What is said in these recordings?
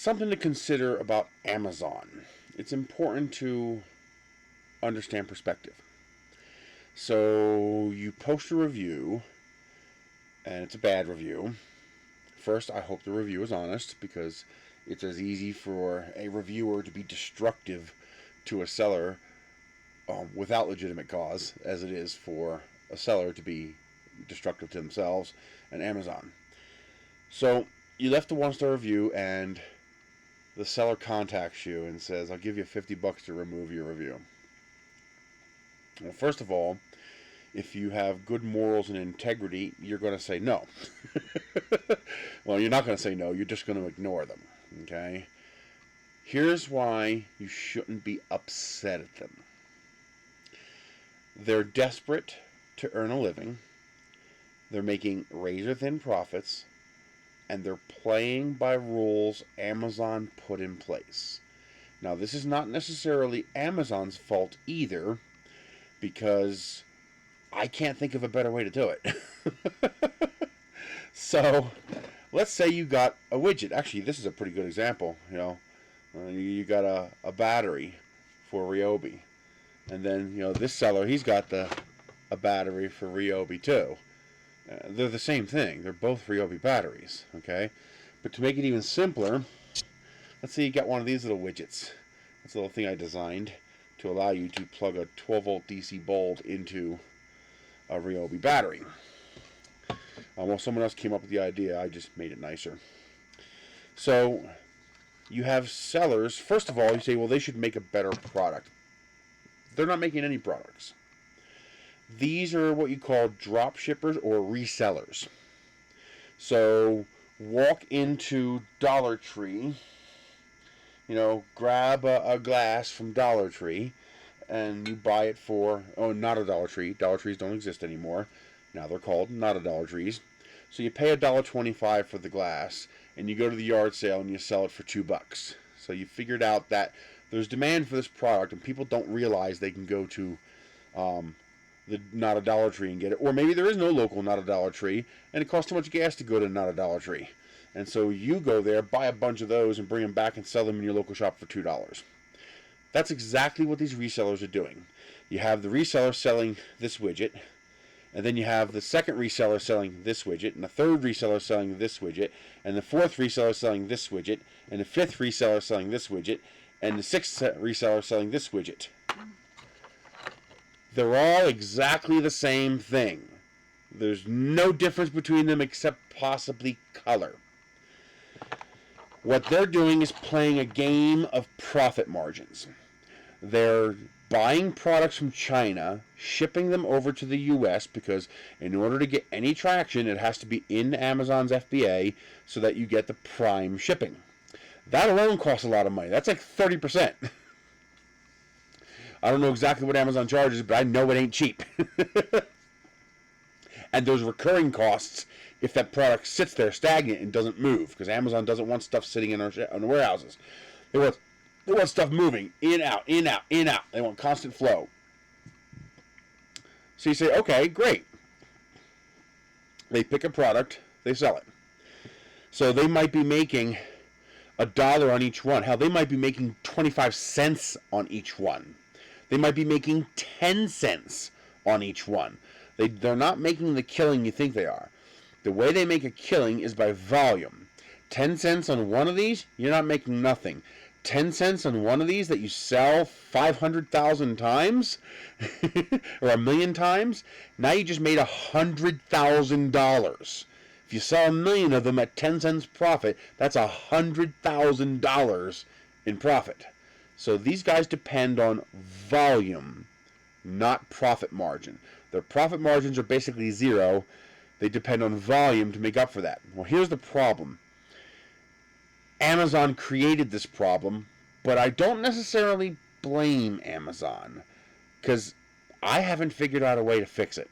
Something to consider about Amazon. It's important to understand perspective. So you post a review, and it's a bad review. First, I hope the review is honest, because it's as easy for a reviewer to be destructive to a seller without legitimate cause as it is for a seller to be destructive to themselves and Amazon. So you left a 1-star review, and the seller contacts you and says, I'll give you $50 to remove your review. Well, first of all, if you have good morals and integrity, you're going to say no. Well, you're not going to say no. You're just going to ignore them. Okay? Here's why you shouldn't be upset at them. They're desperate to earn a living. They're making razor-thin profits. And they're playing by rules Amazon put in place. Now, this is not necessarily Amazon's fault either, because I can't think of a better way to do it. So, let's say you got a widget. Actually, this is a pretty good example. You got a battery for Ryobi, and then this seller, he's got a battery for Ryobi too. They're the same thing. They're both Ryobi batteries. Okay, but to make it even simpler, let's say you got one of these little widgets. That's a little thing I designed to allow you to plug a 12-volt DC bulb into a Ryobi battery. Well, someone else came up with the idea. I just made it nicer. So you have sellers. First of all, you say, well, they should make a better product. They're not making any products. These are what you call drop shippers or resellers. So walk into Dollar Tree, grab a glass from Dollar Tree, and you buy it for, not a Dollar Tree. Dollar Trees don't exist anymore. Now they're called not a Dollar Trees. So you pay $1.25 for the glass, and you go to the yard sale and you sell it for $2. So you figured out that there's demand for this product, and people don't realize they can go to the not a Dollar Tree and get it. Or maybe there is no local not a Dollar Tree, and it costs too much gas to go to not a Dollar Tree. And so you go there, buy a bunch of those, and bring them back and sell them in your local shop for $2. That's exactly what these resellers are doing. You have the reseller selling this widget, and then you have the second reseller selling this widget, and the third reseller selling this widget, and the fourth reseller selling this widget, and the fifth reseller selling this widget, and the sixth reseller selling this widget. They're all exactly the same thing. There's no difference between them except possibly color. What they're doing is playing a game of profit margins. They're buying products from China, shipping them over to the U.S. because in order to get any traction, it has to be in Amazon's FBA so that you get the prime shipping. That alone costs a lot of money. That's like 30%. I don't know exactly what Amazon charges, but I know it ain't cheap. And those recurring costs if that product sits there stagnant and doesn't move, because Amazon doesn't want stuff sitting in the warehouses. They want stuff moving in, out, in, out, in, out. They want constant flow. So you say, okay, great. They pick a product, they sell it. So they might be making $1 on each one. Hell, they might be making 25 cents on each one. They might be making 10 cents on each one. They're not making the killing you think they are. The way they make a killing is by volume. 10 cents on one of these, you're not making nothing. 10 cents on one of these that you sell 500,000 times or 1,000,000 times, now you just made $100,000. If you sell 1,000,000 of them at 10 cents profit, that's $100,000 in profit. So these guys depend on volume, not profit margin. Their profit margins are basically zero. They depend on volume to make up for that. Well, here's the problem. Amazon created this problem, but I don't necessarily blame Amazon, because I haven't figured out a way to fix it.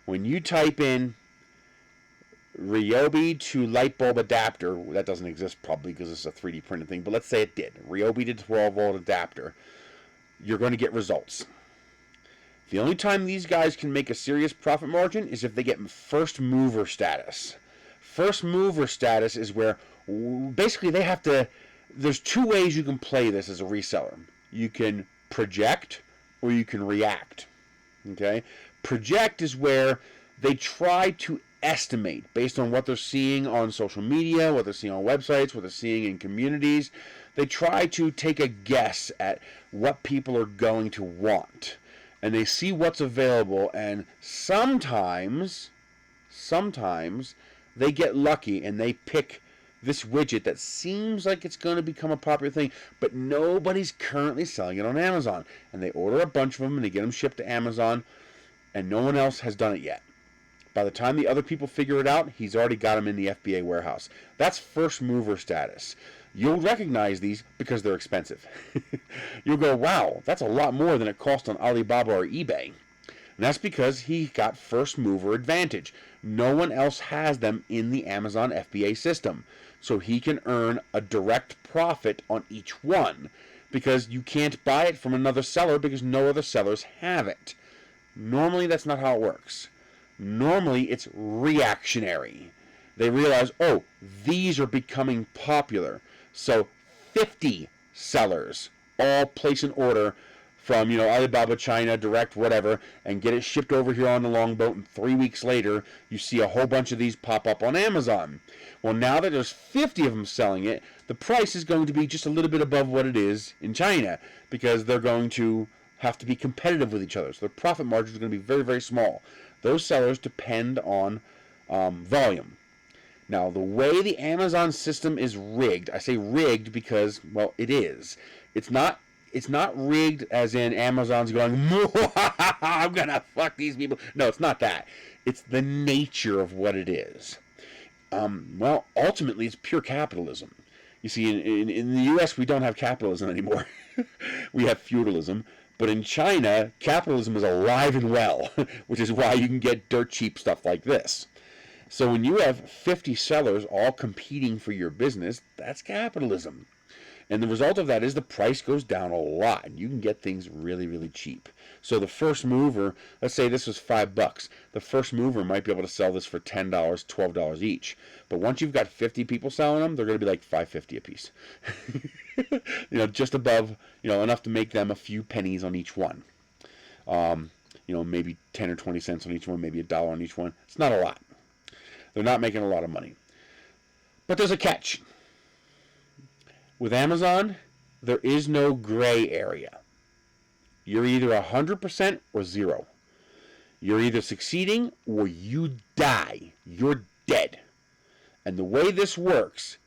When you type in Ryobi to light bulb adapter, that doesn't exist probably because it's a 3D printed thing, but let's say it did. Ryobi to 12-volt adapter, you're going to get results. The only time these guys can make a serious profit margin is if they get first mover status. First mover status is where Basically, they have to. There's two ways you can play this as a reseller. You can project or you can react. Okay? Project is where they try to estimate based on what they're seeing on social media, what they're seeing on websites, what they're seeing in communities. They try to take a guess at what people are going to want. And they see what's available, and sometimes they get lucky and they pick this widget that seems like it's going to become a popular thing, but nobody's currently selling it on Amazon. And they order a bunch of them and they get them shipped to Amazon, and no one else has done it yet. By the time the other people figure it out, he's already got them in the FBA warehouse. That's first mover status. You'll recognize these because they're expensive. You'll go, wow, that's a lot more than it cost on Alibaba or eBay. And that's because he got first mover advantage. No one else has them in the Amazon FBA system. So he can earn a direct profit on each one, because you can't buy it from another seller because no other sellers have it. Normally, that's not how it works. Normally, it's reactionary. They realize, oh, these are becoming popular. So 50 sellers all place an order from, Alibaba, China, Direct, whatever, and get it shipped over here on the longboat, and 3 weeks later, you see a whole bunch of these pop up on Amazon. Well, now that there's 50 of them selling it, the price is going to be just a little bit above what it is in China, because they're going to have to be competitive with each other. So the profit margins are going to be very, very small. Those sellers depend on volume. Now, the way the Amazon system is rigged, I say rigged because, well, it is. It's not rigged as in Amazon's going, I'm going to fuck these people. No, it's not that. It's the nature of what it is. Well, ultimately, it's pure capitalism. You see, in the U.S., we don't have capitalism anymore. We have feudalism. But in China, capitalism is alive and well, which is why you can get dirt cheap stuff like this. So when you have 50 sellers all competing for your business, that's capitalism. And the result of that is the price goes down a lot, and you can get things really, really cheap. So the first mover, let's say this was $5. The first mover might be able to sell this for $10, $12 each. But once you've got 50 people selling them, they're going to be like $5.50 a piece. Just above, enough to make them a few pennies on each one. Maybe 10 or 20 cents on each one, maybe $1 on each one. It's not a lot. They're not making a lot of money. But there's a catch. With Amazon, there is no gray area. You're either 100% or zero. You're either succeeding or you die. You're dead. And the way this works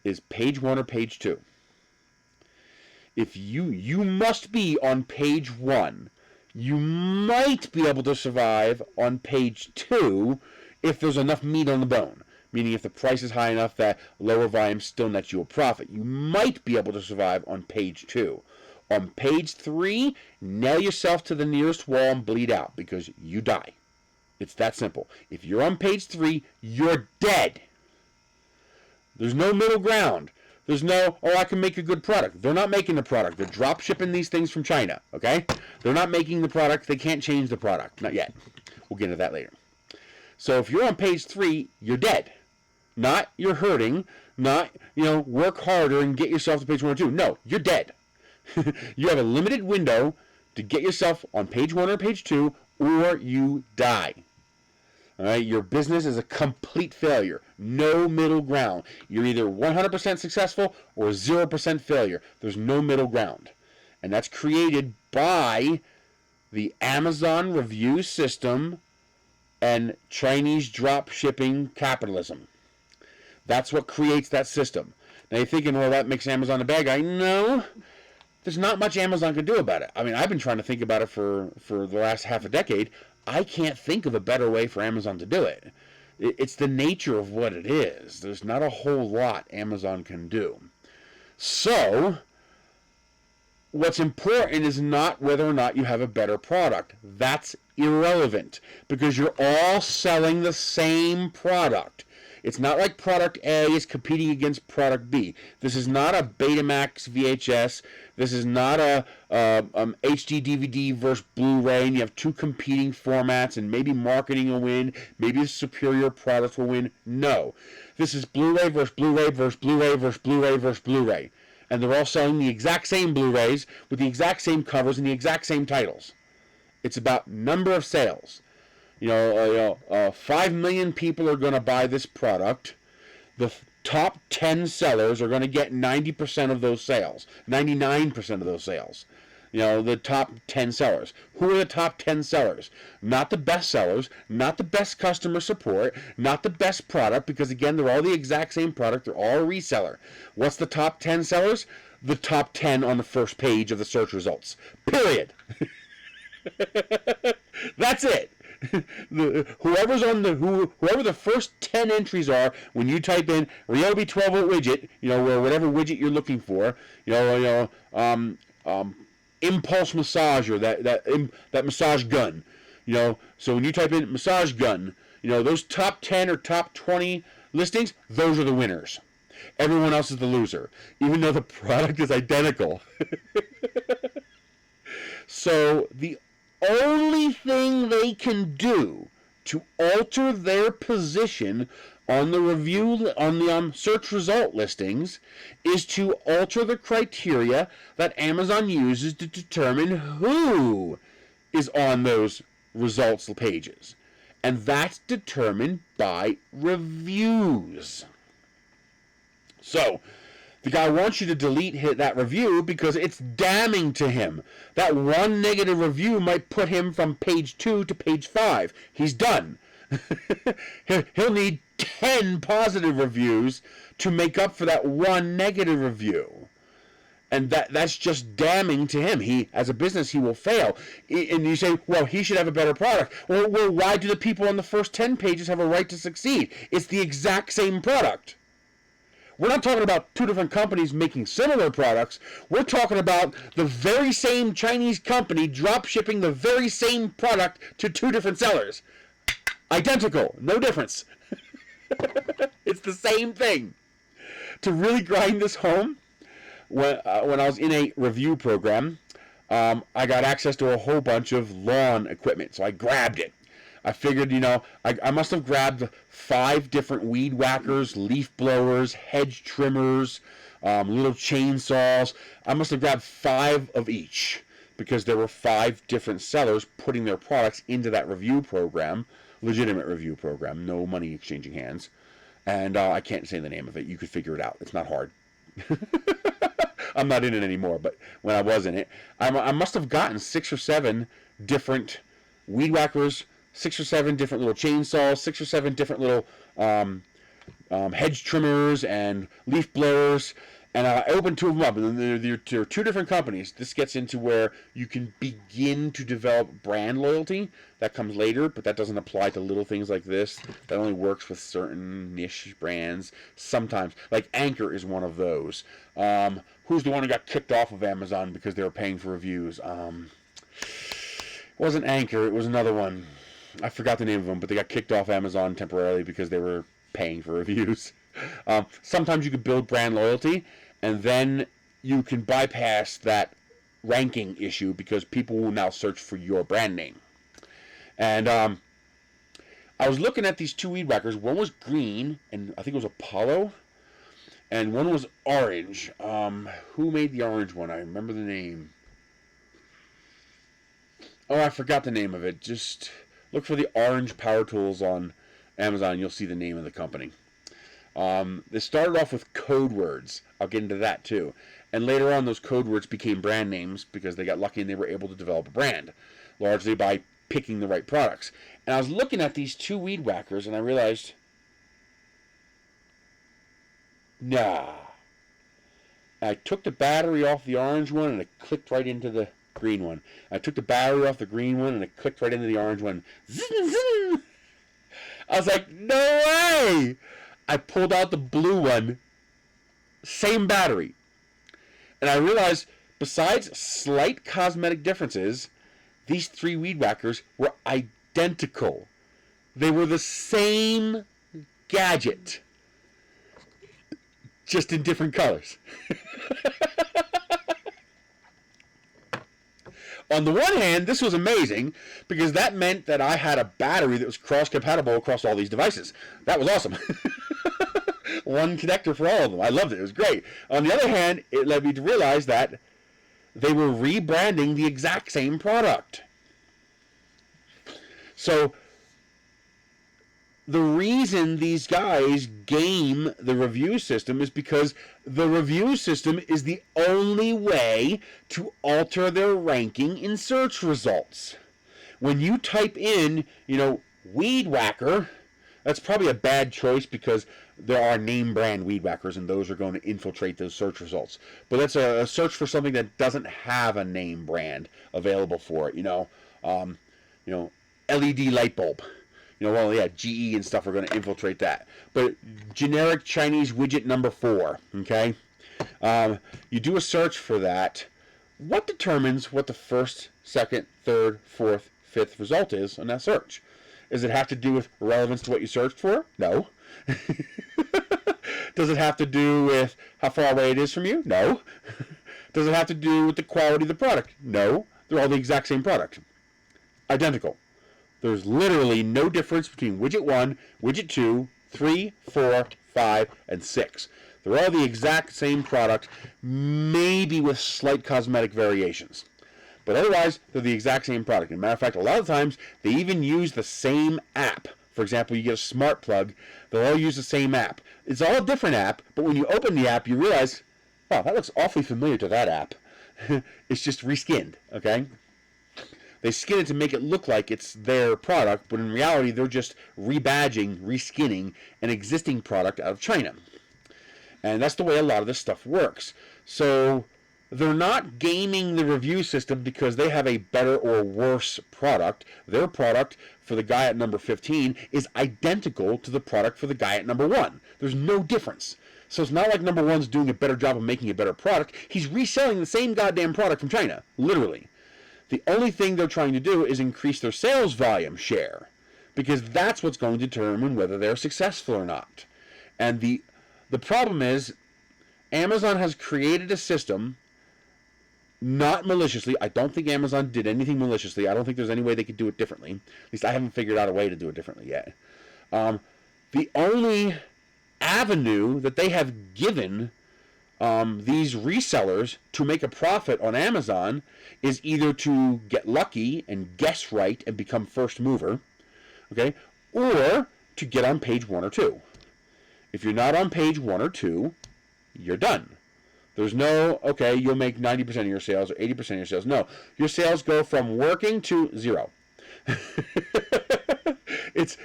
is page 1 or page 2. If you must be on page 1. You might be able to survive on page 2 if there's enough meat on the bone. Meaning if the price is high enough that lower volume still nets you a profit. You might be able to survive on page 2. On page 3, nail yourself to the nearest wall and bleed out because you die. It's that simple. If you're on page 3, you're dead. There's no middle ground. There's no, I can make a good product. They're not making the product. They're drop shipping these things from China, okay? They're not making the product. They can't change the product. Not yet. We'll get into that later. So if you're on page 3, you're dead. Not you're hurting, not, work harder and get yourself to page 1 or 2. No, you're dead. You have a limited window to get yourself on page 1 or page 2, or you die. All right, your business is a complete failure. No middle ground. You're either 100% successful or 0% failure. There's no middle ground. And that's created by the Amazon review system and Chinese drop shipping capitalism. That's what creates that system. Now you're thinking, well, that makes Amazon a bad guy. No, there's not much Amazon can do about it. I mean, I've been trying to think about it for the last half a decade. I can't think of a better way for Amazon to do it. It's the nature of what it is. There's not a whole lot Amazon can do. So, what's important is not whether or not you have a better product. That's irrelevant because you're all selling the same product. It's not like product A is competing against product B. This is not a Betamax VHS. This is not a HD DVD versus Blu-ray, and you have two competing formats, and maybe marketing will win, maybe a superior product will win. No. this is Blu-ray versus Blu-ray versus Blu-ray versus Blu-ray versus Blu-ray. And they're all selling the exact same Blu-rays with the exact same covers and the exact same titles. It's about number of sales. 5 million people are going to buy this product. The top 10 sellers are going to get 90% of those sales, 99% of those sales. The top 10 sellers. Who are the top 10 sellers? Not the best sellers, not the best customer support, not the best product, because again, they're all the exact same product. They're all a reseller. What's the top 10 sellers? The top 10 on the first page of the search results. Period. That's it. Whoever the first 10 entries are when you type in Ryobi 12-volt widget, or whatever widget you're looking for, impulse massager, that massage gun, so when you type in massage gun, those top 10 or top 20 listings, those are the winners. Everyone else is the loser, even though the product is identical. So the only thing they can do to alter their position on the search result listings is to alter the criteria that Amazon uses to determine who is on those results pages. And that's determined by reviews. So the guy wants you to delete that review because it's damning to him. That one negative review might put him from page 2 to page 5. He's done. He'll need 10 positive reviews to make up for that one negative review. And that's just damning to him. He, as a business, he will fail. And you say, well, he should have a better product. Well, why do the people on the first 10 pages have a right to succeed? It's the exact same product. We're not talking about two different companies making similar products. We're talking about the very same Chinese company drop shipping the very same product to two different sellers. Identical, no difference. It's the same thing. To really grind this home, when I was in a review program, I got access to a whole bunch of lawn equipment, so I grabbed it. I figured, I must have grabbed 5 different weed whackers, leaf blowers, hedge trimmers, little chainsaws. I must have grabbed 5 of each because there were 5 different sellers putting their products into that review program, legitimate review program, no money exchanging hands. And I can't say the name of it. You could figure it out. It's not hard. I'm not in it anymore, but when I was in it, I must have gotten 6 or 7 different weed whackers, 6 or 7 different little chainsaws, 6 or 7 different little hedge trimmers and leaf blowers, and I opened 2 of them up, and then there are 2 different companies. This gets into where you can begin to develop brand loyalty. That comes later, but that doesn't apply to little things like this. That only works with certain niche brands. Sometimes, like Anchor is one of those. Who's the one who got kicked off of Amazon because they were paying for reviews? It wasn't Anchor, it was another one. I forgot the name of them, but they got kicked off Amazon temporarily because they were paying for reviews. Sometimes you can build brand loyalty, and then you can bypass that ranking issue because people will now search for your brand name. And I was looking at these 2 weed whackers. One was green, and I think it was Apollo, and one was orange. Who made the orange one? I remember the name. Oh, I forgot the name of it. Just look for the orange power tools on Amazon. You'll see the name of the company. They started off with code words. I'll get into that too. And later on, those code words became brand names because they got lucky and they were able to develop a brand, largely by picking the right products. And I was looking at these 2 weed whackers and I realized, nah. I took the battery off the orange one and it clicked right into the green one. I took the battery off the green one and it clicked right into the orange one. Zing, zing. I was like, no way! I pulled out the blue one, same battery. And I realized, besides slight cosmetic differences, these 3 weed whackers were identical. They were the same gadget, just in different colors. On the one hand, this was amazing because that meant that I had a battery that was cross-compatible across all these devices. That was awesome. one connector for all of them. I loved it. It was great. On the other hand, it led me to realize that they were rebranding the exact same product. So the reason these guys game the review system is because the review system is the only way to alter their ranking in search results. When you type in, Weed Whacker, that's probably a bad choice because there are name brand Weed Whackers and those are going to infiltrate those search results. But that's a search for something that doesn't have a name brand available for it. LED light bulb. GE and stuff are going to infiltrate that. But generic Chinese widget number 4, okay? You do a search for that. What determines what the first, second, third, fourth, fifth result is on that search? Does it have to do with relevance to what you searched for? No. Does it have to do with how far away it is from you? No. Does it have to do with the quality of the product? No. They're all the exact same product. Identical. There's literally no difference between widget 1, widget 2, 3, 4, 5, and 6. They're all the exact same product, maybe with slight cosmetic variations. But otherwise, they're the exact same product. As a matter of fact, a lot of times, they even use the same app. For example, you get a smart plug, they'll all use the same app. It's all a different app, but when you open the app, you realize, wow, that looks awfully familiar to that app. It's just reskinned, okay? They skin it to make it look like it's their product, but in reality, they're just rebadging, reskinning an existing product out of China. And that's the way a lot of this stuff works. So they're not gaming the review system because they have a better or worse product. Their product for the guy at number 15 is identical to the product for the guy at number 1. There's no difference. So it's not like number 1's doing a better job of making a better product. He's reselling the same goddamn product from China, literally. The only thing they're trying to do is increase their sales volume share, because that's what's going to determine whether they're successful or not. And the problem is, Amazon has created a system, not maliciously. I don't think Amazon did anything maliciously. I don't think there's any way they could do it differently. At least I haven't figured out a way to do it differently yet. The only avenue that they have given these resellers to make a profit on Amazon is either to get lucky and guess right and become first mover, okay, or to get on page 1 or 2. If you're not on page 1 or 2, you're done. There's no, okay, you'll make 90% of your sales or 80% of your sales. No, your sales go from working to 0. It's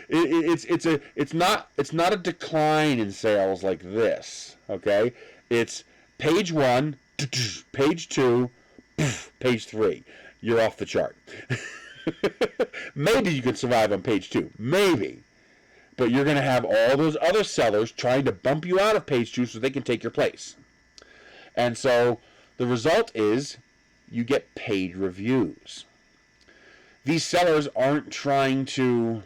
not a decline in sales like this, okay? It's page 1, page 2, page 3. You're off the chart. Maybe you could survive on page 2. Maybe. But you're going to have all those other sellers trying to bump you out of page 2 so they can take your place. And so the result is you get paid reviews. These sellers aren't trying to...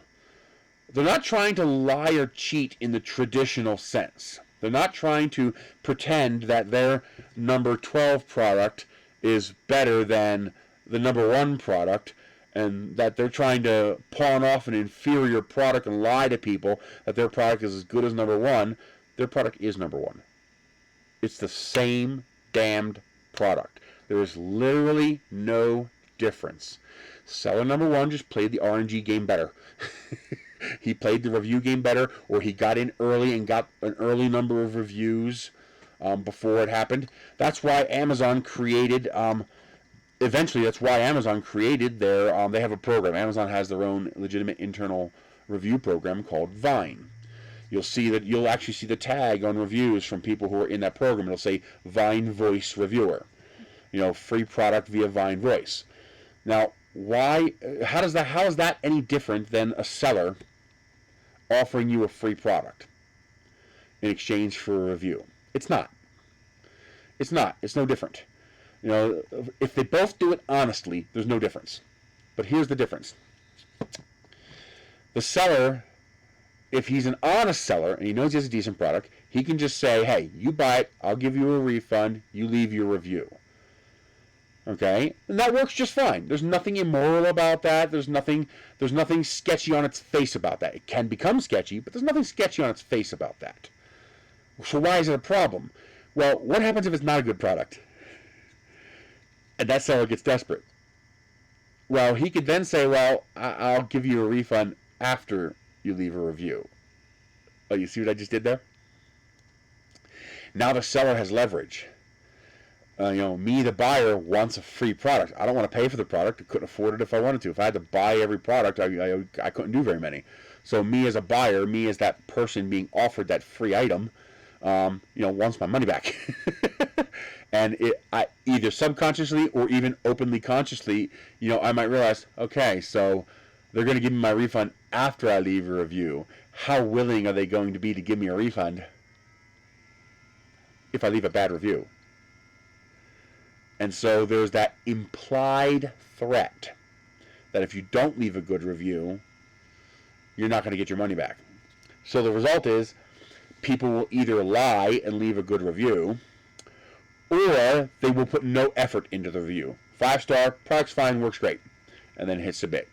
They're not trying to lie or cheat in the traditional sense. They're not trying to pretend that their number 12 product is better than the number 1 product, and that they're trying to pawn off an inferior product and lie to people that their product is as good as number 1. Their product is number 1. It's the same damned product. There is literally no difference. Seller number 1 just played the RNG game better. He played the review game better, or he got in early and got an early number of reviews before it happened. That's why Amazon created, eventually that's why Amazon created their, they have a program. Amazon has their own legitimate internal review program called Vine. You'll actually see the tag on reviews from people who are in that program. It'll say Vine Voice Reviewer. Free product via Vine Voice. Now, how is that any different than a seller offering you a free product in exchange for a review? It's not. It's not. It's no different. If they both do it honestly, there's no difference. But here's the difference. The seller, if he's an honest seller and he knows he has a decent product, he can just say, hey, you buy it, I'll give you a refund, you leave your review. Okay? And that works just fine. There's nothing immoral about that. There's nothing sketchy on its face about that. It can become sketchy, but there's nothing sketchy on its face about that. So why is it a problem? Well, what happens if it's not a good product? And that seller gets desperate. Well, he could then say, well, I'll give you a refund after you leave a review. Oh, you see what I just did there? Now the seller has leverage. Me, the buyer, wants a free product. I don't want to pay for the product. I couldn't afford it if I wanted to. If I had to buy every product, I couldn't do very many. So me as a buyer, me as that person being offered that free item, wants my money back. And I either subconsciously or even openly consciously, I might realize, okay, so they're going to give me my refund after I leave a review. How willing are they going to be to give me a refund if I leave a bad review? And so there's that implied threat that if you don't leave a good review, you're not going to get your money back. So the result is people will either lie and leave a good review, or they will put no effort into the review. 5-star, product's fine, works great, and then hit submit.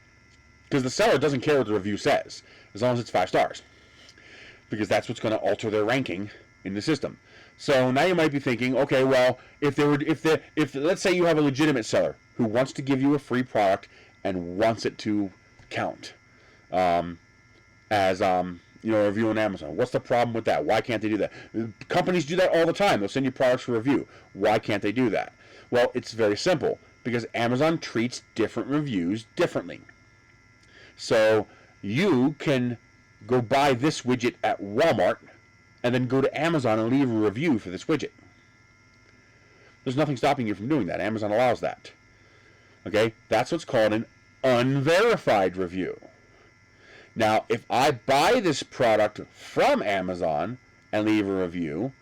Because the seller doesn't care what the review says, as long as it's 5 stars. Because that's what's going to alter their ranking in the system. So now you might be thinking, okay, well, if let's say you have a legitimate seller who wants to give you a free product and wants it to count as a review on Amazon. What's the problem with that? Why can't they do that? Companies do that all the time. They'll send you products for review. Why can't they do that? Well, it's very simple, because Amazon treats different reviews differently. So you can go buy this widget at Walmart and then go to Amazon and leave a review for this widget. There's nothing stopping you from doing that. Amazon allows that. Okay? That's what's called an unverified review. Now, if I buy this product from Amazon and leave a review,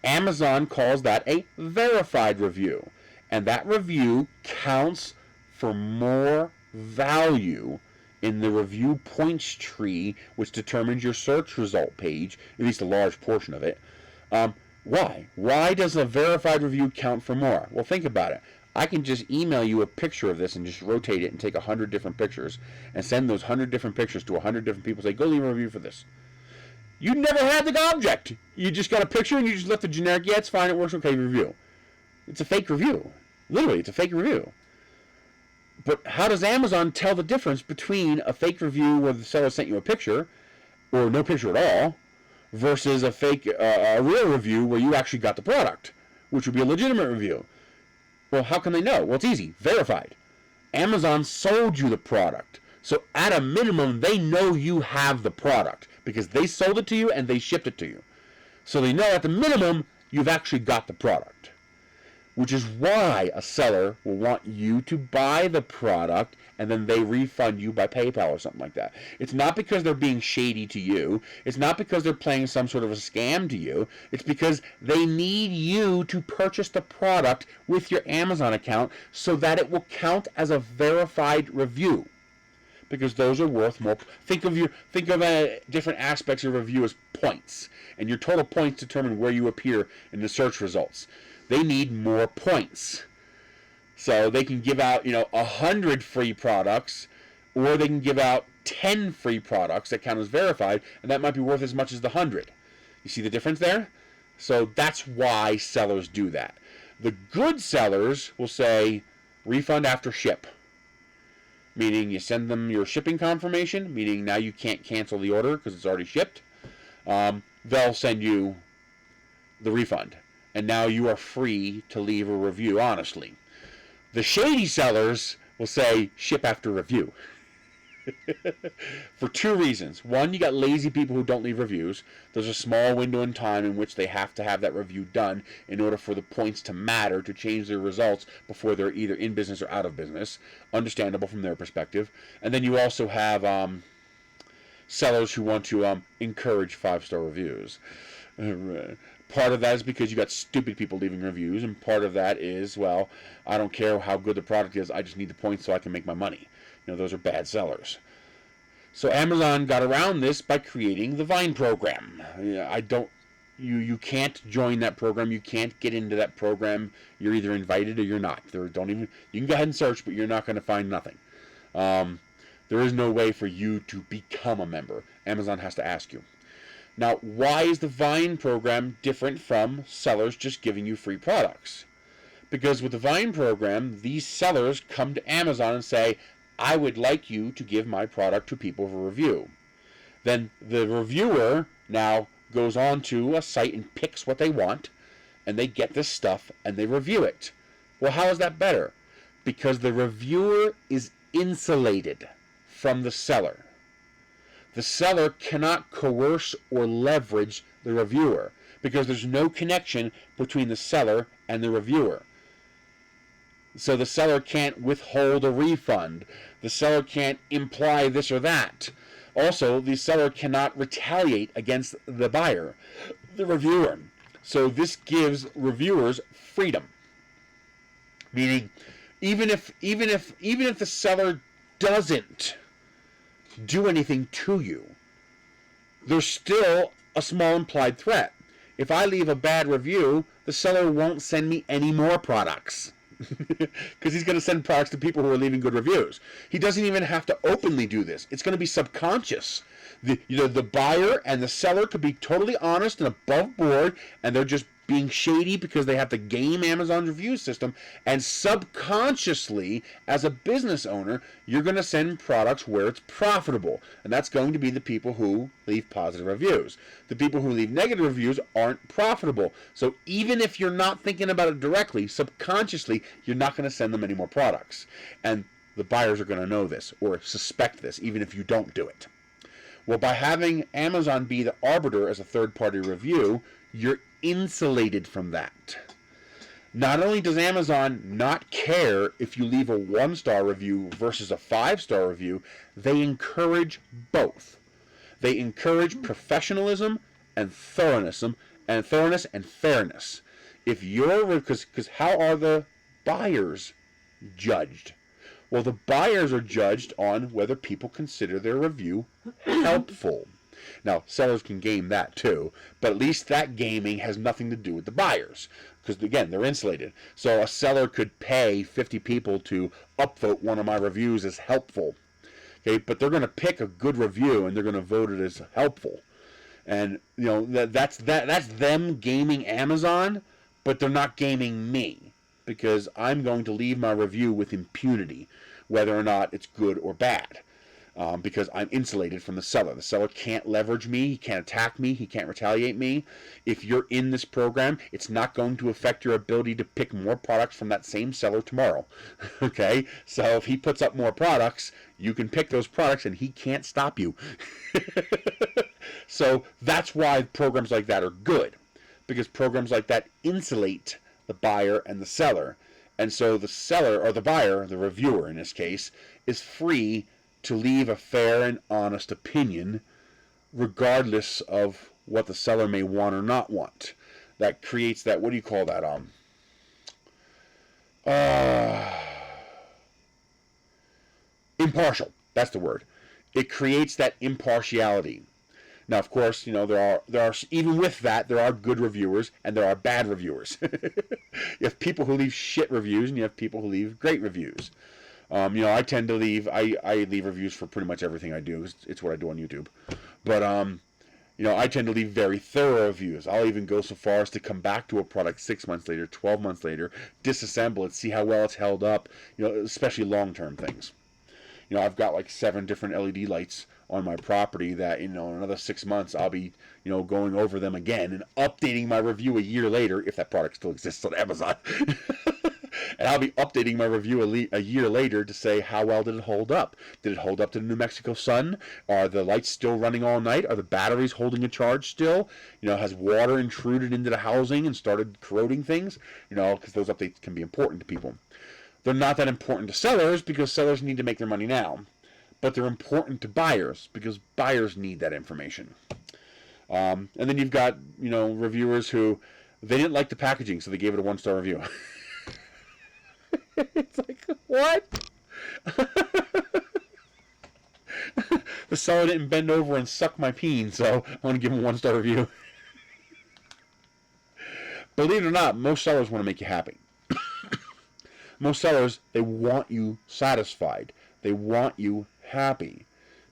Amazon calls that a verified review. And that review counts for more value in the review points tree, which determines your search result page, at least a large portion of it. Why? Why does a verified review count for more? Well, think about it. I can just email you a picture of this and just rotate it and take 100 different pictures and send those 100 different pictures to 100 different people. Say, go leave a review for this. You never had the object. You just got a picture and you just left the generic, yeah, it's fine, it works okay, review. It's a fake review. Literally, it's a fake review. But how does Amazon tell the difference between a fake review where the seller sent you a picture, or no picture at all, versus a real review where you actually got the product, which would be a legitimate review? Well, how can they know? Well, it's easy. Verified. Amazon sold you the product. So at a minimum, they know you have the product because they sold it to you and they shipped it to you. So they know at the minimum, you've actually got the product. Which is why a seller will want you to buy the product and then they refund you by PayPal or something like that. It's not because they're being shady to you. It's not because they're playing some sort of a scam to you. It's because they need you to purchase the product with your Amazon account so that it will count as a verified review. Because those are worth more. Think of different aspects of review as points, and your total points determine where you appear in the search results. They need more points. So they can give out, 100 free products, or they can give out 10 free products that count as verified, and that might be worth as much as the 100. You see the difference there? So that's why sellers do that. The good sellers will say, refund after ship. Meaning you send them your shipping confirmation, meaning now you can't cancel the order because it's already shipped. They'll send you the refund. And now you are free to leave a review honestly. The shady sellers will say, ship after review. For 2 reasons. One, you got lazy people who don't leave reviews. There's a small window in time in which they have to have that review done in order for the points to matter, to change their results before they're either in business or out of business. Understandable from their perspective. And then you also have sellers who want to encourage 5-star reviews. Part of that is because you got stupid people leaving reviews, and part of that is, well, I don't care how good the product is, I just need the points so I can make my money. Those are bad sellers. So Amazon got around this by creating the Vine program. You can't join that program. You can't get into that program. You're either invited or you're not. You can go ahead and search, but you're not going to find nothing. There is no way for you to become a member. Amazon has to ask you. Now, why is the Vine program different from sellers just giving you free products? Because with the Vine program, these sellers come to Amazon and say, I would like you to give my product to people for review. Then the reviewer now goes on to a site and picks what they want, and they get this stuff and they review it. Well, how is that better? Because the reviewer is insulated from the seller. The seller cannot coerce or leverage the reviewer because there's no connection between the seller and the reviewer. So the seller can't withhold a refund. The seller can't imply this or that. Also, the seller cannot retaliate against the buyer, the reviewer. So this gives reviewers freedom. Meaning, even if the seller doesn't do anything to you, there's still a small implied threat. If I leave a bad review, the seller won't send me any more products. Because he's going to send products to people who are leaving good reviews. He doesn't even have to openly do this. It's going to be subconscious. The buyer and the seller could be totally honest and above board, and they're just being shady because they have to game Amazon's review system. And subconsciously, as a business owner, you're going to send products where it's profitable. And that's going to be the people who leave positive reviews. The people who leave negative reviews aren't profitable. So even if you're not thinking about it directly, subconsciously, you're not going to send them any more products. And the buyers are going to know this or suspect this, even if you don't do it. Well, by having Amazon be the arbiter as a third-party review, you're insulated from that. Not only does Amazon not care if you leave a 1-star review versus a 5-star review, they encourage both. They encourage professionalism and thoroughness and fairness. If you're, because how are the buyers judged? Well, the buyers are judged on whether people consider their review helpful. Now, sellers can game that too, but at least that gaming has nothing to do with the buyers, because again, they're insulated. So a seller could pay 50 people to upvote one of my reviews as helpful. Okay, but they're going to pick a good review and they're going to vote it as helpful. And you know that's them gaming Amazon, but they're not gaming me, because I'm going to leave my review with impunity, whether or not it's good or bad. Because I'm insulated from the seller. The seller can't leverage me, he can't attack me, he can't retaliate me. If you're in this program, it's not going to affect your ability to pick more products from that same seller tomorrow. Okay? So if he puts up more products, you can pick those products and he can't stop you. So that's why programs like that are good. Because programs like that insulate the buyer and the seller. And so the seller, or the buyer, the reviewer in this case, is free to leave a fair and honest opinion, regardless of what the seller may want or not want. That creates that, what do you call that? Impartial. That's the word. It creates that impartiality. Now, of course, you know, there are even with that, there are good reviewers and there are bad reviewers. You have people who leave shit reviews and you have people who leave great reviews. You know, I tend to leave, I leave reviews for pretty much everything I do. It's what I do on YouTube. But, you know, I tend to leave very thorough reviews. I'll even go so far as to come back to a product 6 months later, 12 months later, disassemble it, see how well it's held up, you know, especially long-term things. You know, I've got like 7 different LED lights on my property that, you know, in another 6 months I'll be, you know, going over them again and updating my review a year later, if that product still exists on Amazon. And I'll be updating my review a year later to say, how well did it hold up? Did it hold up to the New Mexico sun? Are the lights still running all night? Are the batteries holding a charge still? You know, has water intruded into the housing and started corroding things? You know, because those updates can be important to people. They're not that important to sellers because sellers need to make their money now. But they're important to buyers because buyers need that information. And then you've got, you know, reviewers who, they didn't like the packaging, so they gave it a 1-star review. It's like, what? The seller didn't bend over and suck my peen, so I want to give him a 1-star review. Believe it or not, most sellers want to make you happy. Most sellers, they want you satisfied. They want you happy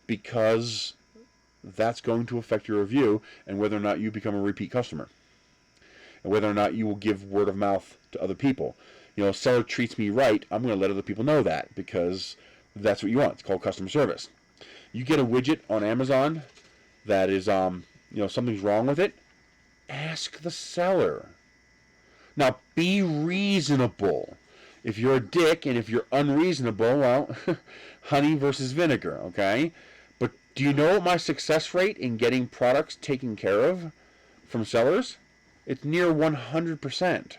because that's going to affect your review and whether or not you become a repeat customer, and whether or not you will give word of mouth to other people. Seller treats me right, I'm going to let other people know that, because that's what you want. It's called customer service. You get a widget on Amazon that is, something's wrong with it, ask the seller. Now, be reasonable. If you're a dick and if you're unreasonable, well, honey versus vinegar, okay? But do you know what my success rate in getting products taken care of from sellers? It's near 100%.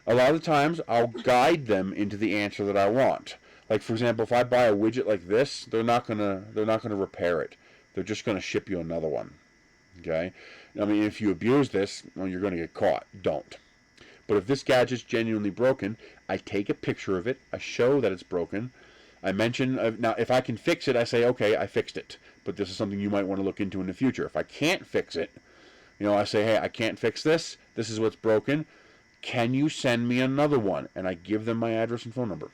A lot of the times, I'll guide them into the answer that I want. Like, for example, if I buy a widget like this, they're not gonna repair it. They're just gonna ship you another one. Okay? I mean, if you abuse this, well, you're gonna get caught. Don't. But if this gadget's genuinely broken, I take a picture of it. I show that it's broken. I mention, now if I can fix it, I say, okay, I fixed it. But this is something you might want to look into in the future. If I can't fix it, I say, hey, I can't fix this. This is what's broken. Can you send me another one? And I give them my address and phone number.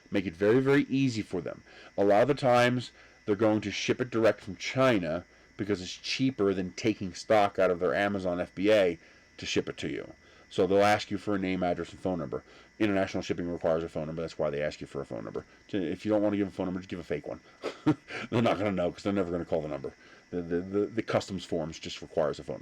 Make it very, very easy for them. A lot of the times, they're going to ship it direct from China because it's cheaper than taking stock out of their Amazon FBA to ship it to you. So they'll ask you for a name, address, and phone number. International shipping requires a phone number. That's why they ask you for a phone number. If you don't want to give a phone number, just give a fake one. They're not going to know because they're never going to call the number. The customs forms just requires a phone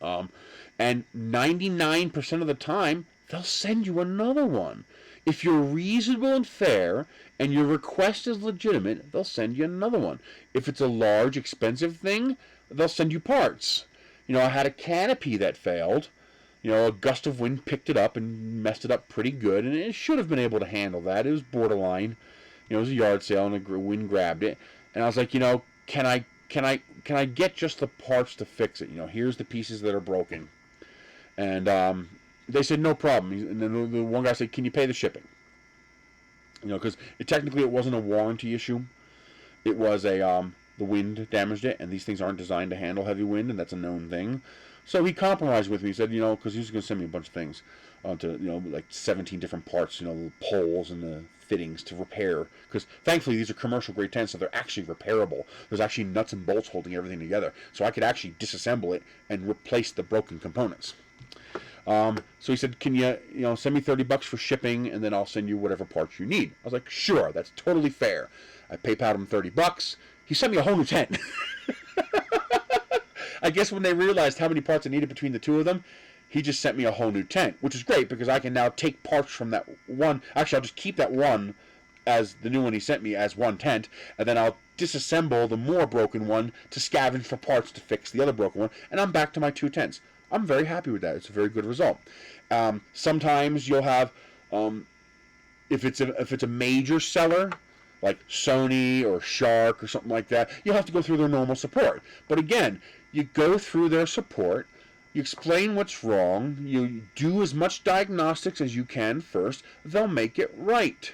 number. And 99% of the time, they'll send you another one. If you're reasonable and fair and your request is legitimate, they'll send you another one. If it's a large, expensive thing, they'll send you parts. I had a canopy that failed. A gust of wind picked it up and messed it up pretty good, and it should have been able to handle that. It was borderline. It was a yard sale, and the wind grabbed it. And I was like, can I get just the parts to fix it? Here's the pieces that are broken. And they said, no problem. And then the one guy said, can you pay the shipping? Because technically it wasn't a warranty issue. It was the wind damaged it, and these things aren't designed to handle heavy wind, and that's a known thing. So he compromised with me. He said, because he was going to send me a bunch of things onto, like 17 different parts, the poles and the fittings to repair. Because thankfully these are commercial grade tents, so they're actually repairable. There's actually nuts and bolts holding everything together. So I could actually disassemble it and replace the broken components. So he said, can you, send me $30 for shipping, and then I'll send you whatever parts you need. I was like, sure, that's totally fair. I PayPal'd him $30. He sent me a whole new tent. I guess when they realized how many parts I needed between the two of them, he just sent me a whole new tent, which is great because I can now take parts from that one. Actually, I'll just keep that one as the new one he sent me as one tent, and then I'll disassemble the more broken one to scavenge for parts to fix the other broken one, and I'm back to my two tents. I'm very happy with that. It's a very good result. Sometimes you'll have, if it's a major seller, like Sony or Shark or something like that, you'll have to go through their normal support. But again, you go through their support, you explain what's wrong, you do as much diagnostics as you can first, they'll make it right.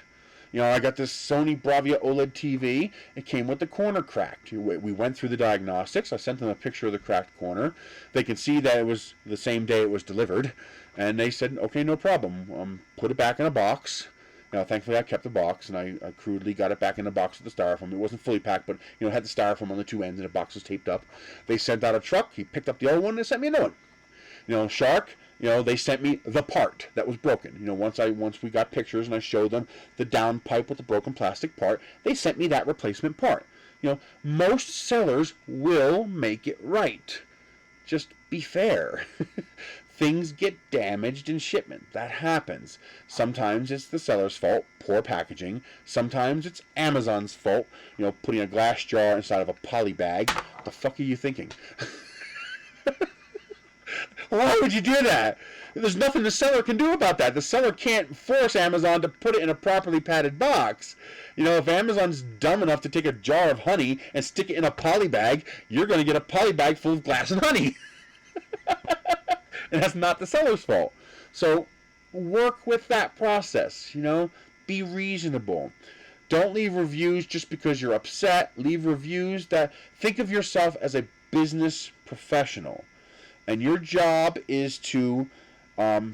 I got this Sony Bravia OLED TV. It came with the corner cracked. We went through the diagnostics. I sent them a picture of the cracked corner. They can see that it was the same day it was delivered. And they said, okay, no problem. Put it back in a box. Thankfully I kept the box, and I crudely got it back in the box with the styrofoam. It wasn't fully packed, but it had the styrofoam on the two ends, and the box was taped up. They sent out a truck. He picked up the old one, and they sent me another one. Shark, they sent me the part that was broken. Once we got pictures and I showed them the down pipe with the broken plastic part, they sent me that replacement part. Most sellers will make it right. Just be fair. Things get damaged in shipment. That happens. Sometimes it's the seller's fault, poor packaging. Sometimes it's Amazon's fault, putting a glass jar inside of a poly bag. What the fuck are you thinking? Why would you do that? There's nothing the seller can do about that. The seller can't force Amazon to put it in a properly padded box. If Amazon's dumb enough to take a jar of honey and stick it in a poly bag, you're going to get a poly bag full of glass and honey. And that's not the seller's fault. So work with that process, Be reasonable. Don't leave reviews just because you're upset. Leave reviews that think of yourself as a business professional. And your job is to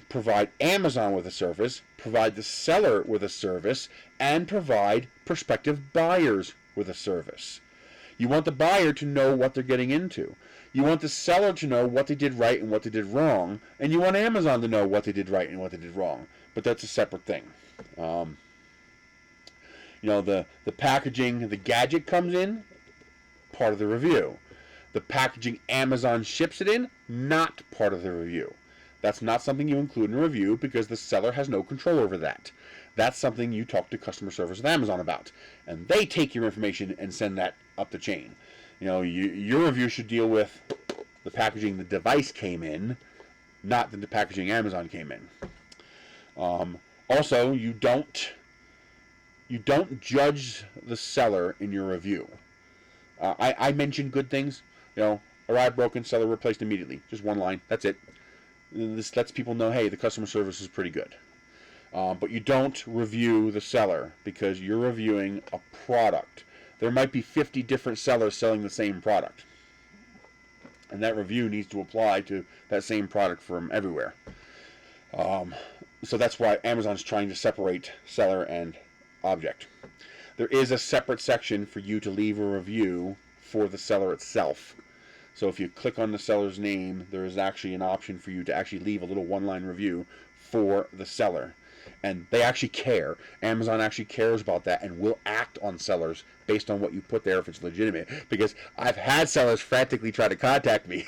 provide Amazon with a service, provide the seller with a service, and provide prospective buyers with a service. You want the buyer to know what they're getting into. You want the seller to know what they did right and what they did wrong, and you want Amazon to know what they did right and what they did wrong. But that's a separate thing. The packaging, the gadget comes in, part of the review. The packaging Amazon ships it in, not part of the review. That's not something you include in a review because the seller has no control over that. That's something you talk to customer service at Amazon about. And they take your information and send that up the chain. Your review should deal with the packaging the device came in, not the packaging Amazon came in. Also, you don't judge the seller in your review. I mentioned good things. Arrived broken, seller replaced immediately. Just one line. That's it. This lets people know, hey, the customer service is pretty good. But you don't review the seller because you're reviewing a product. There might be 50 different sellers selling the same product. And that review needs to apply to that same product from everywhere. So that's why Amazon's trying to separate seller and object. There is a separate section for you to leave a review for the seller itself. So if you click on the seller's name, there is actually an option for you to actually leave a little one-line review for the seller. And they actually care. Amazon actually cares about that and will act on sellers based on what you put there if it's legitimate. Because I've had sellers frantically try to contact me.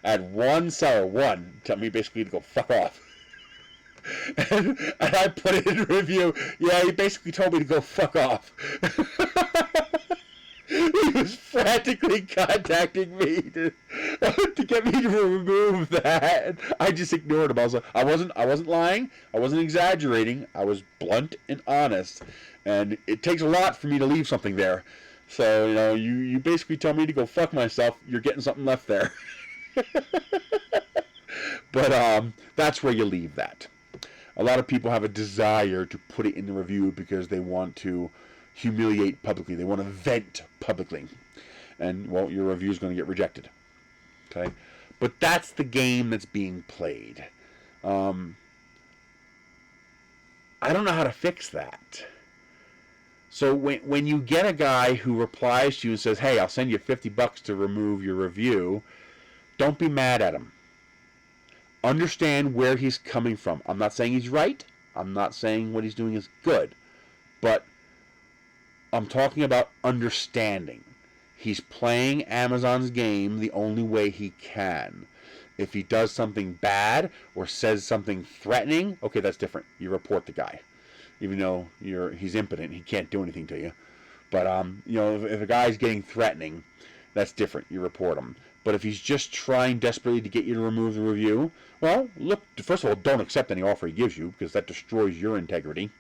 I had one seller, tell me basically to go fuck off. And I put it in a review. Yeah, he basically told me to go fuck off. He was frantically contacting me to get me to remove that. I just ignored him. I wasn't lying. I wasn't exaggerating. I was blunt and honest. And it takes a lot for me to leave something there. So, you basically tell me to go fuck myself. You're getting something left there. But that's where you leave that. A lot of people have a desire to put it in the review because they want to humiliate publicly. They want to vent publicly. And, well, your review is going to get rejected. Okay? But that's the game that's being played. I don't know how to fix that. So when you get a guy who replies to you and says, hey, I'll send you $50 to remove your review, don't be mad at him. Understand where he's coming from. I'm not saying he's right. I'm not saying what he's doing is good. But I'm talking about understanding. He's playing Amazon's game the only way he can. If he does something bad or says something threatening, okay, that's different. You report the guy. Even though he's impotent, he can't do anything to you. But if a guy's getting threatening, that's different. You report him. But if he's just trying desperately to get you to remove the review, well, look, first of all, don't accept any offer he gives you because that destroys your integrity.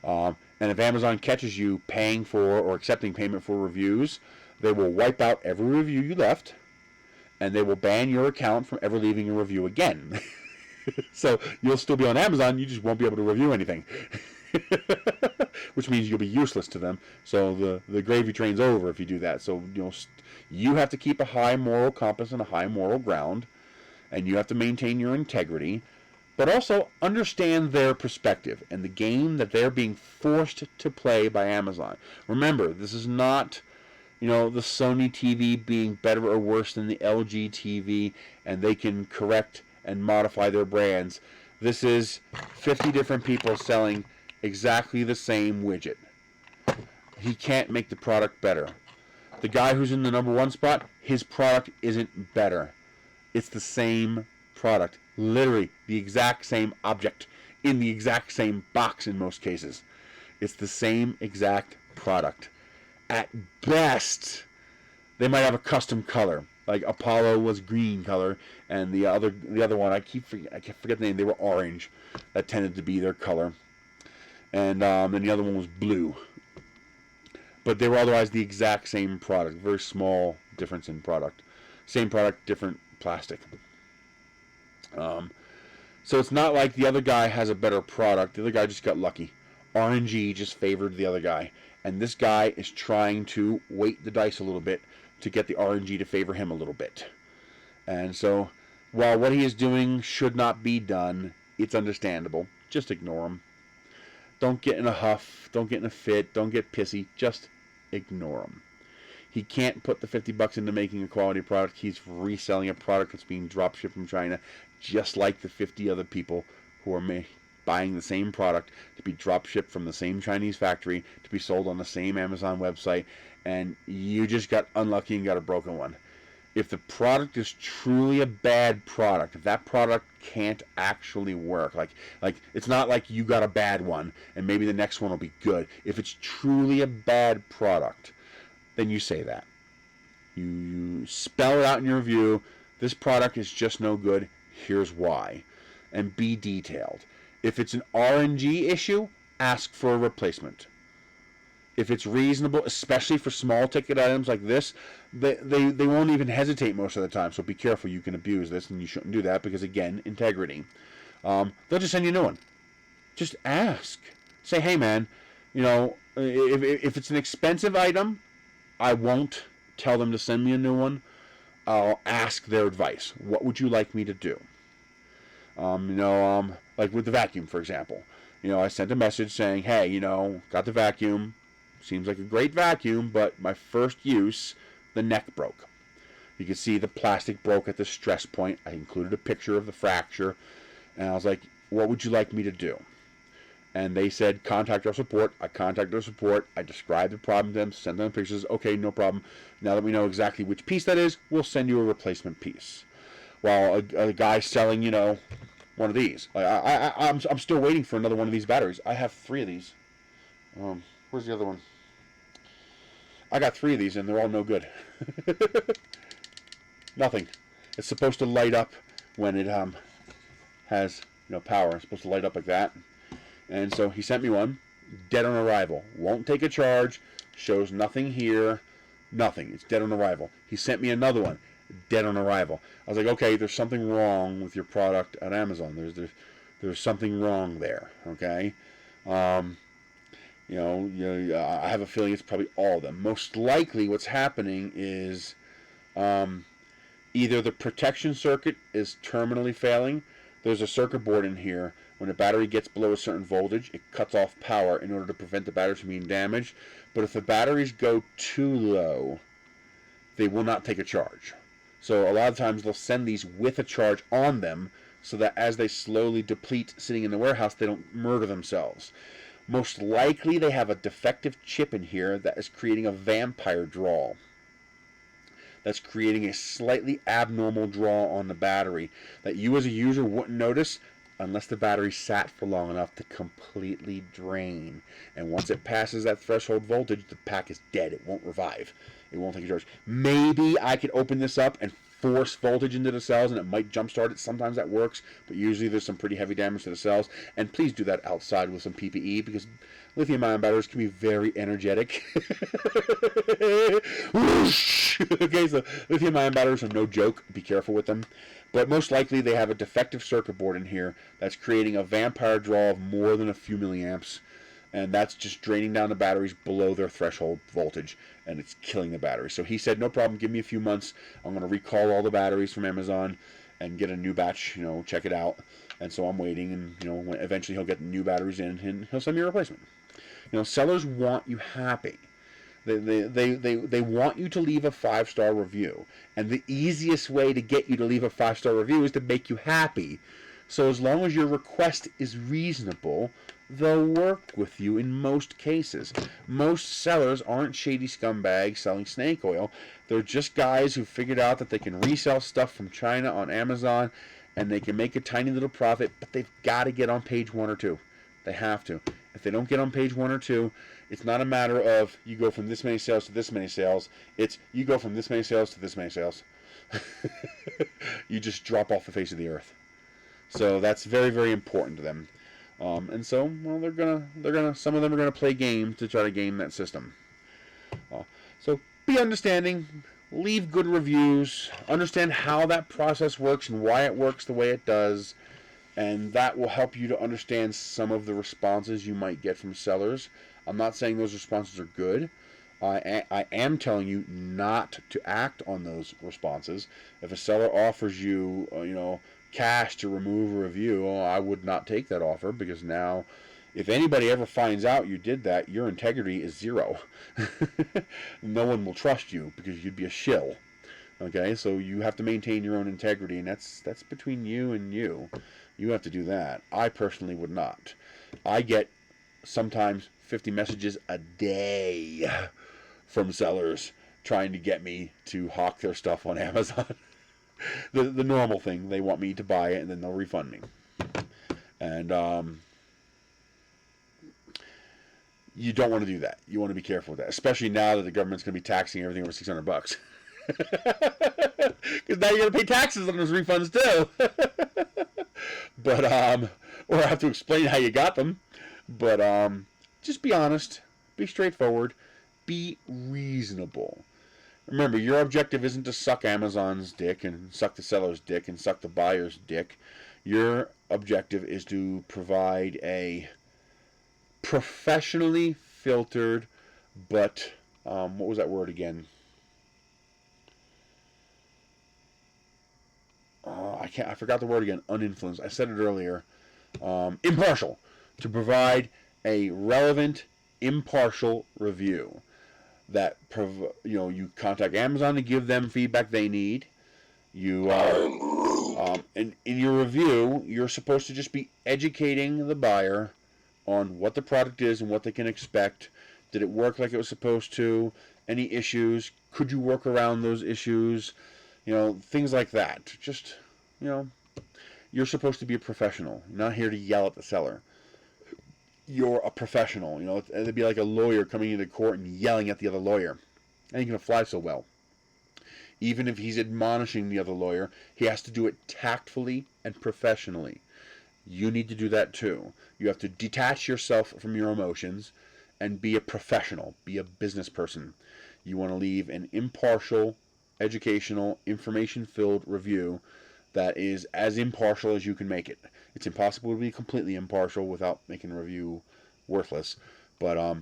And if Amazon catches you paying for or accepting payment for reviews, they will wipe out every review you left, and they will ban your account from ever leaving a review again. So you'll still be on Amazon, you just won't be able to review anything. Which means you'll be useless to them. So the gravy train's over if you do that. So you have to keep a high moral compass and a high moral ground, and you have to maintain your integrity, but also understand their perspective and the game that they're being forced to play by Amazon. Remember, this is not the Sony TV being better or worse than the LG TV, and they can correct and modify their brands. This is 50 different people selling exactly the same widget. He can't make the product better. The guy who's in the number one spot, his product isn't better. It's the same product. Literally the exact same object in the exact same box in most cases. It's the same exact product. At best, they might have a custom color. Like Apollo was green color, and the other one I forget the name. They were orange. That tended to be their color, and then the other one was blue. But they were otherwise the exact same product. Very small difference in product. Same product, different plastic. So it's not like the other guy has a better product. The other guy just got lucky. RNG just favored the other guy, and this guy is trying to weight the dice a little bit to get the RNG to favor him a little bit. And so, while what he is doing should not be done, it's understandable. Just ignore him. Don't get in a huff. Don't get in a fit. Don't get pissy. Just ignore him. He can't put the $50 into making a quality product. He's reselling a product that's being drop shipped from China, just like the 50 other people who are buying the same product to be drop shipped from the same Chinese factory to be sold on the same Amazon website, and you just got unlucky and got a broken one. If the product is truly a bad product, if that product can't actually work, like it's not like you got a bad one and maybe the next one will be good. If it's truly a bad product, then you say that. You spell it out in your review. This product is just no good. Here's why. And be detailed. If it's an R&G issue, ask for a replacement. If it's reasonable, especially for small ticket items like this, they won't even hesitate most of the time. So be careful. You can abuse this, and you shouldn't do that because, again, integrity. They'll just send you a new one. Just ask. Say, hey, man, if it's an expensive item, I won't tell them to send me a new one. I'll ask their advice. What would you like me to do? Like with the vacuum, for example. I sent a message saying, hey, got the vacuum. Seems like a great vacuum, but my first use, the neck broke. You can see the plastic broke at the stress point. I included a picture of the fracture. And I was like, what would you like me to do? And they said, contact our support. I contacted our support. I described the problem to them, sent them pictures. Okay, no problem. Now that we know exactly which piece that is, we'll send you a replacement piece. While a guy selling, one of these. I'm still waiting for another one of these batteries. I have 3 of these. Where's the other one? I got 3 of these, and they're all no good. Nothing. It's supposed to light up when it has power. It's supposed to light up like that. And so he sent me one, dead on arrival. Won't take a charge, shows nothing here, nothing. It's dead on arrival. He sent me another one, dead on arrival. I was like, okay, there's something wrong with your product at Amazon. There's something wrong there, okay? I have a feeling it's probably all of them. Most likely what's happening is either the protection circuit is terminally failing. There's a circuit board in here. When a battery gets below a certain voltage, it cuts off power in order to prevent the batteries from being damaged. But if the batteries go too low, they will not take a charge. So a lot of times they'll send these with a charge on them so that as they slowly deplete sitting in the warehouse, they don't murder themselves. Most likely they have a defective chip in here that is creating a vampire draw. That's creating a slightly abnormal draw on the battery that you as a user wouldn't notice unless the battery sat for long enough to completely drain. And once it passes that threshold voltage, the pack is dead. It won't revive. It won't take a charge. Maybe I could open this up and force voltage into the cells and it might jumpstart it. Sometimes that works, but usually there's some pretty heavy damage to the cells. And please do that outside with some PPE because lithium-ion batteries can be very energetic. Okay, so lithium-ion batteries are no joke. Be careful with them. But most likely they have a defective circuit board in here that's creating a vampire draw of more than a few milliamps. And that's just draining down the batteries below their threshold voltage. And it's killing the battery. So he said, no problem, give me a few months. I'm going to recall all the batteries from Amazon and get a new batch, check it out. And so I'm waiting. And, when eventually he'll get the new batteries in and he'll send me a replacement. Sellers want you happy. They want you to leave a 5-star review. And the easiest way to get you to leave a 5-star review is to make you happy. So as long as your request is reasonable, they'll work with you in most cases. Most sellers aren't shady scumbags selling snake oil. They're just guys who figured out that they can resell stuff from China on Amazon and they can make a tiny little profit, but they've got to get on page 1 or 2. They have to. If they don't get on page 1 or 2, it's not a matter of you go from this many sales to this many sales. It's you go from this many sales to this many sales. You just drop off the face of the earth. So that's very, very important to them. And so, well, some of them are gonna play games to try to game that system. So be understanding, leave good reviews, understand how that process works and why it works the way it does, and that will help you to understand some of the responses you might get from sellers. I'm not saying those responses are good. I am telling you not to act on those responses. If a seller offers you, cash to remove a review, I would not take that offer because now If anybody ever finds out you did that, your integrity is zero. No one will trust you because you'd be a shill. Okay, so you have to maintain your own integrity, and that's between you and you. You have to do that. I personally would not. I get sometimes 50 messages a day from sellers trying to get me to hawk their stuff on Amazon. The normal thing, they want me to buy it and then they'll refund me. And you don't want to do that. You want to be careful with that, especially now that the government's going to be taxing everything over $600. Because now you're going to pay taxes on those refunds too. But or have to explain how you got them. But just be honest, be straightforward, be reasonable. Remember, your objective isn't to suck Amazon's dick and suck the seller's dick and suck the buyer's dick. Your objective is to provide a professionally filtered, but what was that word again? I forgot the word again. Uninfluenced. I said it earlier. Impartial. To provide a relevant, impartial review. That you contact Amazon to give them feedback they need. You and in your review, you're supposed to just be educating the buyer on what the product is and what they can expect. Did it work like it was supposed to? Any issues? Could you work around those issues? Things like that. Just, you're supposed to be a professional. You're not here to yell at the seller. You're a professional. It'd be like a lawyer coming into court and yelling at the other lawyer. That ain't going to fly so well. Even if he's admonishing the other lawyer, he has to do it tactfully and professionally. You need to do that too. You have to detach yourself from your emotions and be a professional. Be a business person. You want to leave an impartial, educational, information-filled review that is as impartial as you can make it. It's impossible to be completely impartial without making a review worthless, but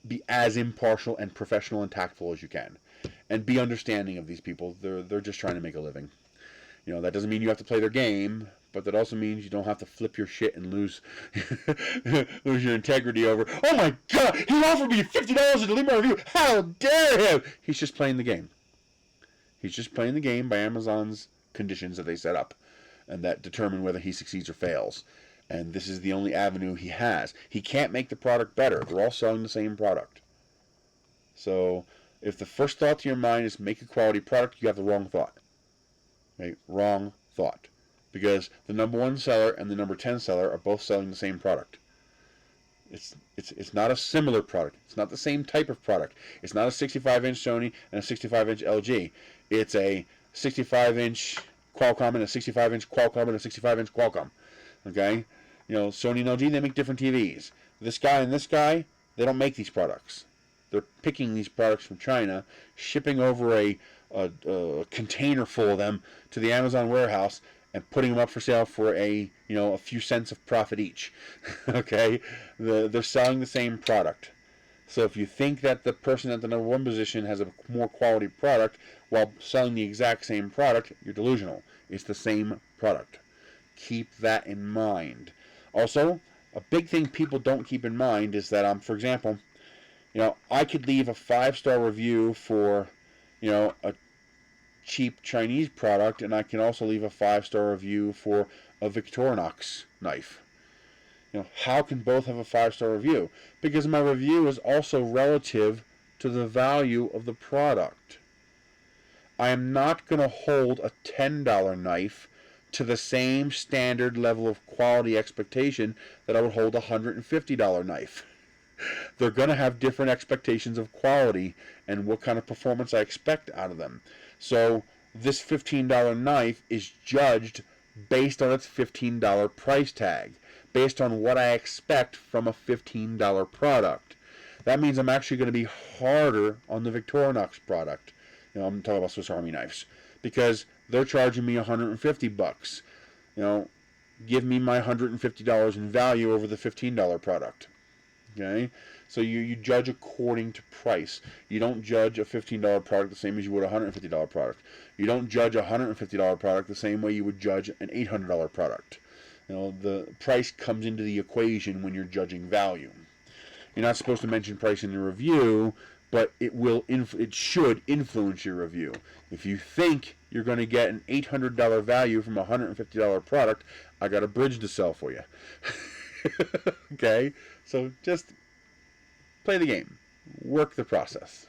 be as impartial and professional and tactful as you can, and be understanding of these people. They're just trying to make a living. That doesn't mean you have to play their game, but that also means you don't have to flip your shit and lose lose your integrity over. Oh my God! He offered me $50 to leave my review. How dare him! He's just playing the game. He's just playing the game by Amazon's conditions that they set up and that determine whether he succeeds or fails. And this is the only avenue he has. He can't make the product better. They're all selling the same product. So if the first thought to your mind is make a quality product, you have the wrong thought. Okay? Wrong thought. Because the number 1 seller and the number 10 seller are both selling the same product. It's not a similar product. It's not the same type of product. It's not a 65-inch Sony and a 65-inch LG. It's a 65-inch Qualcomm and a 65-inch Qualcomm and a 65-inch Qualcomm. Okay? Sony and LG, they make different TVs. This guy and this guy, they don't make these products. They're picking these products from China, shipping over a container full of them to the Amazon warehouse, and putting them up for sale for a few cents of profit each. Okay? They're selling the same product. So if you think that the person at the number 1 position has a more quality product while selling the exact same product, you're delusional. It's the same product. Keep that in mind. Also, a big thing people don't keep in mind is that, for example, I could leave a 5-star review for, a cheap Chinese product, and I can also leave a 5-star review for a Victorinox knife. How can both have a 5-star review? Because my review is also relative to the value of the product. I am not going to hold a $10 knife to the same standard level of quality expectation that I would hold a $150 knife. They're going to have different expectations of quality and what kind of performance I expect out of them. So this $15 knife is judged based on its $15 price tag, based on what I expect from a $15 product. That means I'm actually going to be harder on the Victorinox product. I'm talking about Swiss Army knives, because they're charging me $150. Give me my $150 in value over the $15 product. Okay? So you judge according to price. You don't judge a $15 product the same as you would a $150 product. You don't judge a $150 product the same way you would judge an $800 product. The price comes into the equation when you're judging value. You're not supposed to mention price in the review, but it should influence your review. If you think you're going to get an $800 value from a $150 product, I got a bridge to sell for you. Okay? So just play the game. Work the process.